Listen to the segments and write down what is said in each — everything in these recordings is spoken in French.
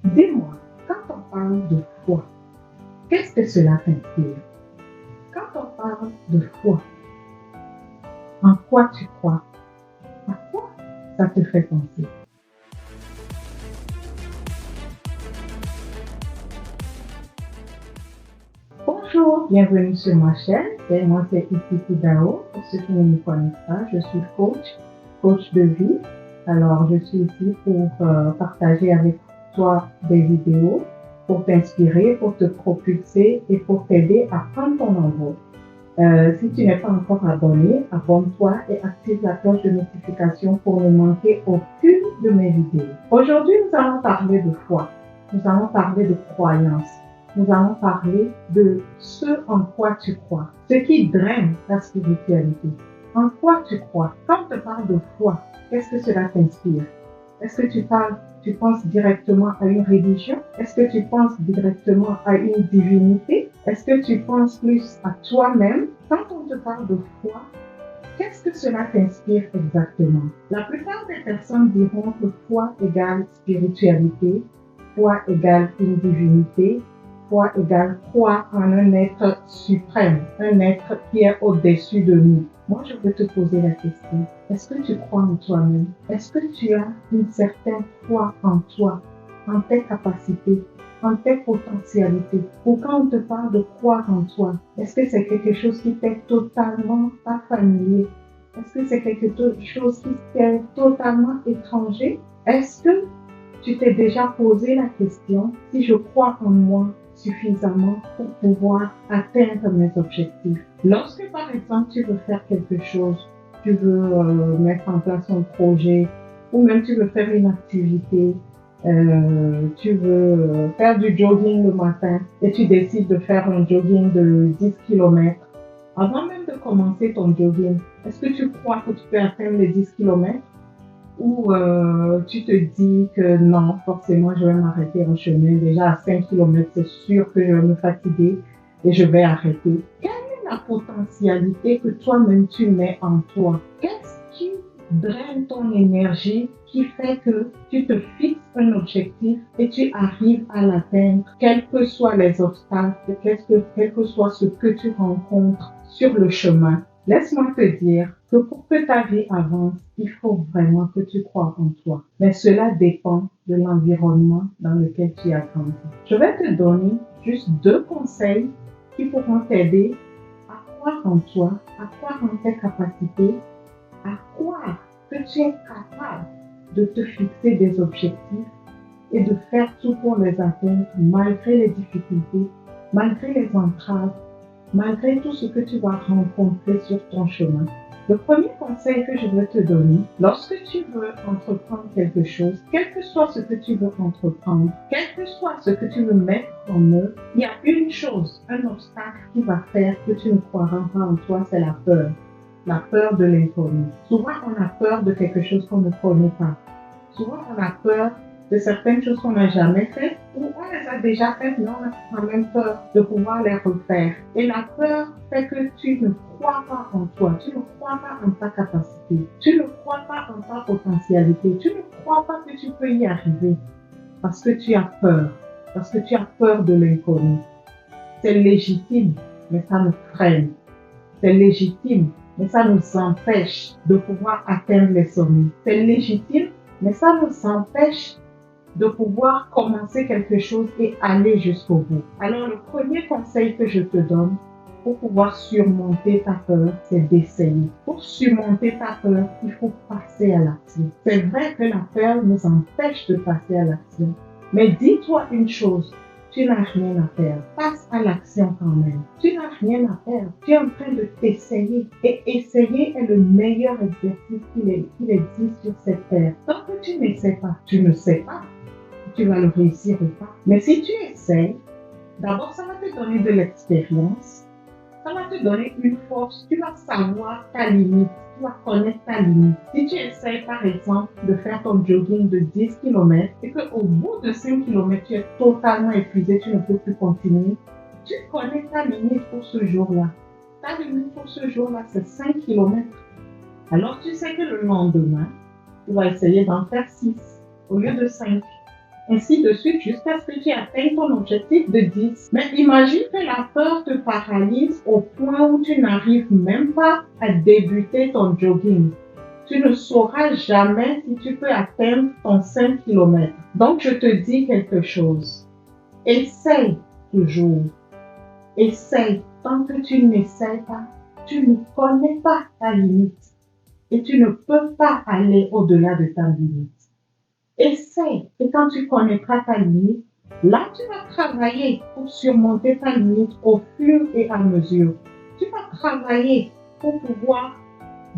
Dis-moi, quand on parle de foi, qu'est-ce que cela t'inspire? Quand on parle de foi, en quoi tu crois? À quoi ça te fait penser? Bonjour, bienvenue sur ma chaîne. Moi, c'est Ici Dao. Pour ceux qui ne me connaissent pas, je suis coach de vie. Alors, je suis ici pour partager avec toi des vidéos, pour t'inspirer, pour te propulser et pour t'aider à prendre ton envol. Si tu n'es pas encore abonné, abonne-toi et active la cloche de notification pour ne manquer aucune de mes vidéos. Aujourd'hui, nous allons parler de foi. Nous allons parler de croyance. Nous allons parler de ce en quoi tu crois, ce qui draine ta spiritualité. En quoi tu crois? Quand on te parle de foi, qu'est-ce que cela t'inspire? Est-ce que tu penses directement à une religion? Est-ce que tu penses directement à une divinité? Est-ce que tu penses plus à toi-même? Quand on te parle de foi, qu'est-ce que cela t'inspire exactement? La plupart des personnes diront que foi égale spiritualité, foi égale une divinité, foi égale croire en un être suprême, un être qui est au-dessus de nous. Moi, je veux te poser la question. Est-ce que tu crois en toi-même? Est-ce que tu as une certaine foi en toi, en tes capacités, en tes potentialités? Ou quand on te parle de croire en toi, est-ce que c'est quelque chose qui t'est totalement pas familier? Est-ce que c'est quelque chose qui t'est totalement étranger? Est-ce que tu t'es déjà posé la question si je crois en moi suffisamment pour pouvoir atteindre mes objectifs? Lorsque par exemple tu veux faire quelque chose, tu veux mettre en place un projet ou même tu veux faire une activité, tu veux faire du jogging le matin et tu décides de faire un jogging de 10 km. Avant même de commencer ton jogging, est-ce que tu crois que tu peux atteindre les 10 km? Ou tu te dis que non, forcément, je vais m'arrêter en chemin. Déjà à 5 km, c'est sûr que je vais me fatiguer et je vais arrêter. Quelle est la potentialité que toi-même tu mets en toi? Qu'est-ce qui draine ton énergie qui fait que tu te fixes un objectif et tu arrives à l'atteindre, quels que soient les obstacles, quel que soit ce que tu rencontres sur le chemin? Laisse-moi te dire que pour que ta vie avance, il faut vraiment que tu crois en toi. Mais cela dépend de l'environnement dans lequel tu as grandi. Je vais te donner juste 2 conseils qui pourront t'aider à croire en toi, à croire en tes capacités, à croire que tu es capable de te fixer des objectifs et de faire tout pour les atteindre malgré les difficultés, malgré les entraves, malgré tout ce que tu vas rencontrer sur ton chemin. Le premier conseil que je veux te donner, lorsque tu veux entreprendre quelque chose, quel que soit ce que tu veux entreprendre, quel que soit ce que tu veux mettre en œuvre, il y a une chose, un obstacle qui va faire que tu ne croiras pas en toi, c'est la peur. La peur de l'inconnu. Souvent, on a peur de quelque chose qu'on ne connaît pas. Souvent, on a peur de certaines choses qu'on n'a jamais faites ou on les a déjà faites, mais on a quand même peur de pouvoir les refaire. Et la peur fait que tu ne crois pas en toi, tu ne crois pas en ta capacité, tu ne crois pas en ta potentialité, tu ne crois pas que tu peux y arriver parce que tu as peur, parce que tu as peur de l'inconnu. C'est légitime, mais ça nous freine. C'est légitime, mais ça nous empêche de pouvoir atteindre les sommets. C'est légitime, mais ça nous empêche de pouvoir commencer quelque chose et aller jusqu'au bout. Alors, le premier conseil que je te donne pour pouvoir surmonter ta peur, c'est d'essayer. Pour surmonter ta peur, il faut passer à l'action. C'est vrai que la peur nous empêche de passer à l'action. Mais dis-toi une chose, tu n'as rien à perdre. Passe à l'action quand même. Tu n'as rien à perdre. Tu es en train de t'essayer. Et essayer est le meilleur exercice qu'il existe sur cette terre. Tant que tu n'essaies pas, tu ne sais pas si tu vas le réussir ou pas. Mais si tu essaies, d'abord ça va te donner de l'expérience. Ça va te donner une force. Tu vas savoir ta limite. Tu vas connaître ta limite. Si tu essaies par exemple de faire ton jogging de 10 km et qu'au bout de 5 km, tu es totalement épuisé, tu ne peux plus continuer, tu connais ta limite pour ce jour-là. Ta limite pour ce jour-là, c'est 5 km. Alors tu sais que le lendemain, tu vas essayer d'en faire 6 au lieu de 5. ainsi de suite, jusqu'à ce que tu atteignes ton objectif de 10. Mais imagine que la peur te paralyse au point où tu n'arrives même pas à débuter ton jogging. Tu ne sauras jamais si tu peux atteindre ton 5 km. Donc, je te dis quelque chose. Essaye toujours. Essaye. Tant que tu n'essayes pas, tu ne connais pas ta limite. Et tu ne peux pas aller au-delà de ta limite. Essaye. Et quand tu connaîtras ta limite, là, tu vas travailler pour surmonter ta limite au fur et à mesure. Tu vas travailler pour pouvoir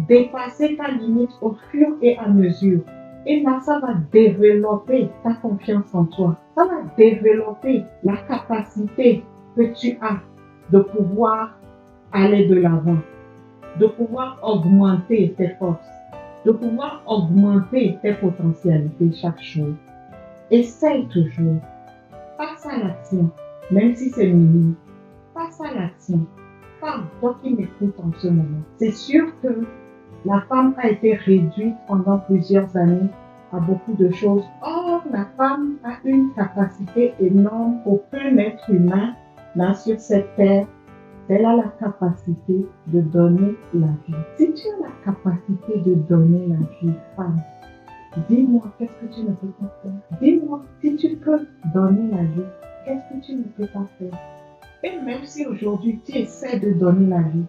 dépasser ta limite au fur et à mesure. Et là, ça va développer ta confiance en toi. Ça va développer la capacité que tu as de pouvoir aller de l'avant, de pouvoir augmenter tes forces, de pouvoir augmenter tes potentialités chaque jour. Essaye toujours. Passe à l'action, même si c'est minime. Passe à l'action. Femme, toi qui m'écoutes en ce moment, c'est sûr que la femme a été réduite pendant plusieurs années à beaucoup de choses. Or, la femme a une capacité énorme qu'aucun être humain n'a sur cette terre. Elle a la capacité de donner la vie. Si tu as la capacité de donner la vie, femme, dis-moi qu'est-ce que tu ne peux pas faire. Dis-moi si tu peux donner la vie, qu'est-ce que tu ne peux pas faire. Et même si aujourd'hui tu essaies de donner la vie,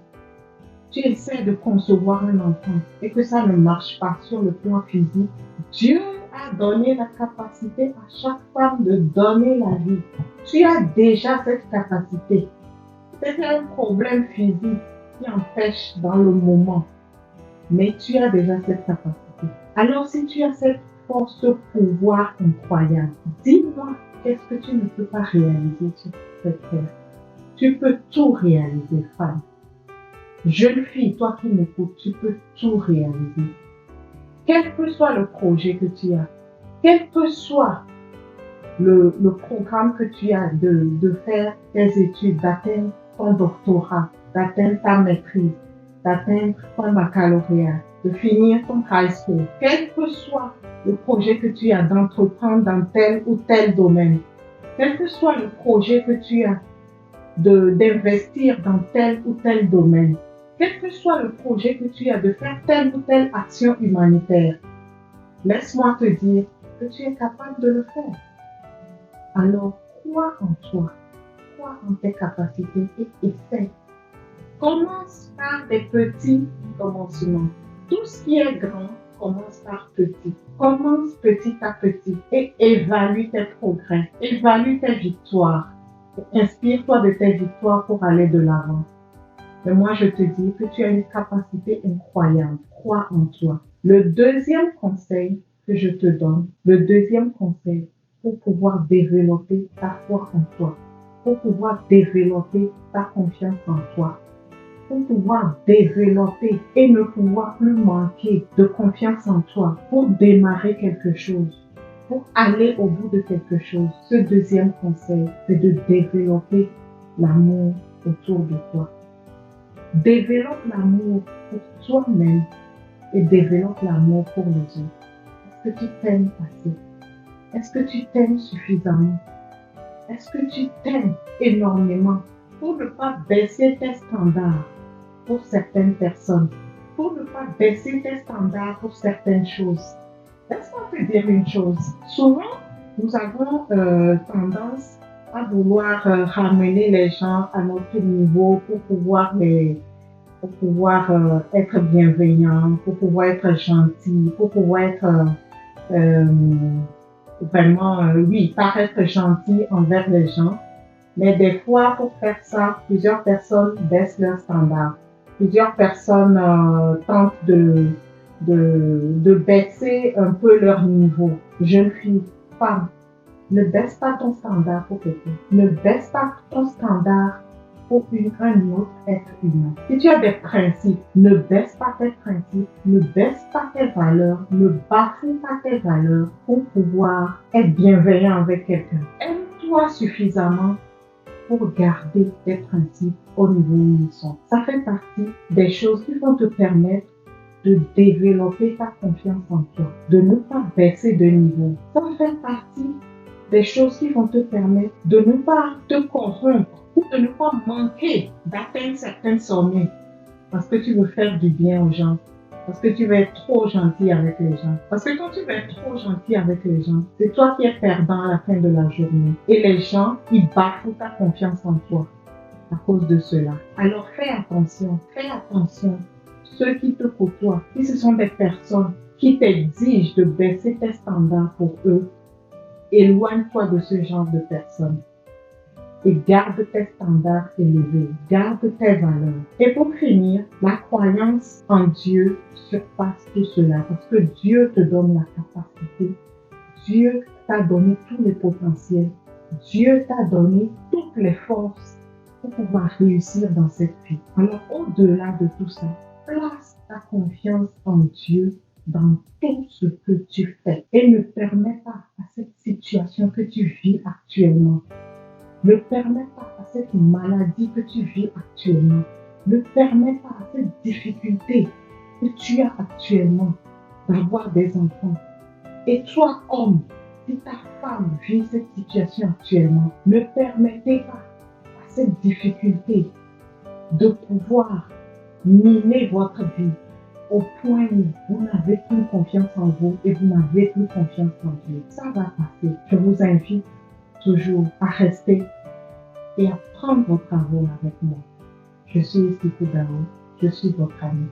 tu essaies de concevoir un enfant et que ça ne marche pas sur le plan physique, Dieu a donné la capacité à chaque femme de donner la vie. Tu as déjà cette capacité. C'est un problème physique qui empêche dans le moment, mais tu as déjà cette capacité. Alors si tu as cette force, ce pouvoir incroyable, dis-moi qu'est-ce que tu ne peux pas réaliser sur cette terre. Tu peux tout réaliser, femme. Jeune fille, toi qui m'écoutes, tu peux tout réaliser. Quel que soit le projet que tu as, quel que soit le programme que tu as de faire tes études, d'atteindre ton doctorat, d'atteindre ta maîtrise, d'atteindre ton baccalauréat, de finir ton high school, quel que soit le projet que tu as d'entreprendre dans tel ou tel domaine, quel que soit le projet que tu as d'investir dans tel ou tel domaine, quel que soit le projet que tu as de faire telle ou telle action humanitaire, laisse-moi te dire que tu es capable de le faire. Alors, crois en toi, crois en tes capacités et essaie. Commence par des petits commencements. Tout ce qui est grand commence par petit. Commence petit à petit et évalue tes progrès, évalue tes victoires. Inspire-toi de tes victoires pour aller de l'avant. Mais moi, je te dis que tu as une capacité incroyable. Crois en toi. Le deuxième conseil que je te donne, le deuxième conseil pour pouvoir développer ta foi en toi, pour pouvoir développer ta confiance en toi, pour pouvoir développer et ne pouvoir plus manquer de confiance en toi, pour démarrer quelque chose, pour aller au bout de quelque chose. Ce deuxième conseil, c'est de développer l'amour autour de toi. Développe l'amour pour toi-même et développe l'amour pour les autres. Est-ce que tu t'aimes assez? Est-ce que tu t'aimes suffisamment? Est-ce que tu t'aimes énormément pour ne pas baisser tes standards pour certaines personnes, pour ne pas baisser tes standards pour certaines choses? Laisse-moi te dire une chose. Souvent, nous avons tendance à vouloir ramener les gens à notre niveau pour pouvoir être bienveillant, pour pouvoir être gentil, pour pouvoir être vraiment, paraître gentil envers les gens. Mais des fois, pour faire ça, plusieurs personnes baissent leurs standards. Plusieurs personnes tentent de baisser un peu leur niveau. Jeune fille, femme, ne baisse pas ton standard pour quelqu'un. Ne baisse pas ton standard pour un autre être humain. Si tu as des principes, ne baisse pas tes principes, ne baisse pas tes valeurs, ne bafoue pas tes valeurs pour pouvoir être bienveillant avec quelqu'un. Aime-toi suffisamment pour garder tes principes au niveau où ils sont. Ça fait partie des choses qui vont te permettre de développer ta confiance en toi, de ne pas baisser de niveau. Ça fait partie des choses qui vont te permettre de ne pas te corrompre ou de ne pas manquer d'atteindre certains sommets parce que tu veux faire du bien aux gens, parce que tu veux être trop gentil avec les gens. Parce que quand tu veux être trop gentil avec les gens, c'est toi qui es perdant à la fin de la journée. Et les gens, ils bafouent ta confiance en toi à cause de cela. Alors fais attention. Ceux qui te côtoient, si ce sont des personnes qui t'exigent de baisser tes standards pour eux, éloigne-toi de ce genre de personnes. Et garde tes standards élevés, garde tes valeurs. Et pour finir, la croyance en Dieu surpasse tout cela parce que Dieu te donne la capacité. Dieu t'a donné tous les potentiels. Dieu t'a donné toutes les forces pour pouvoir réussir dans cette vie. Alors au-delà de tout ça, place ta confiance en Dieu dans tout ce que tu fais et ne permets pas à cette situation que tu vis actuellement. Ne permets pas à cette maladie que tu vis actuellement. Ne permets pas à cette difficulté que tu as actuellement d'avoir des enfants. Et toi, homme, si ta femme vit cette situation actuellement, ne permettez pas à cette difficulté de pouvoir miner votre vie au point où vous n'avez plus confiance en vous et vous n'avez plus confiance en Dieu. Ça va passer. Je vous invite toujours à rester et à prendre votre parole avec moi. Je suis Isiko Dao, je suis votre ami.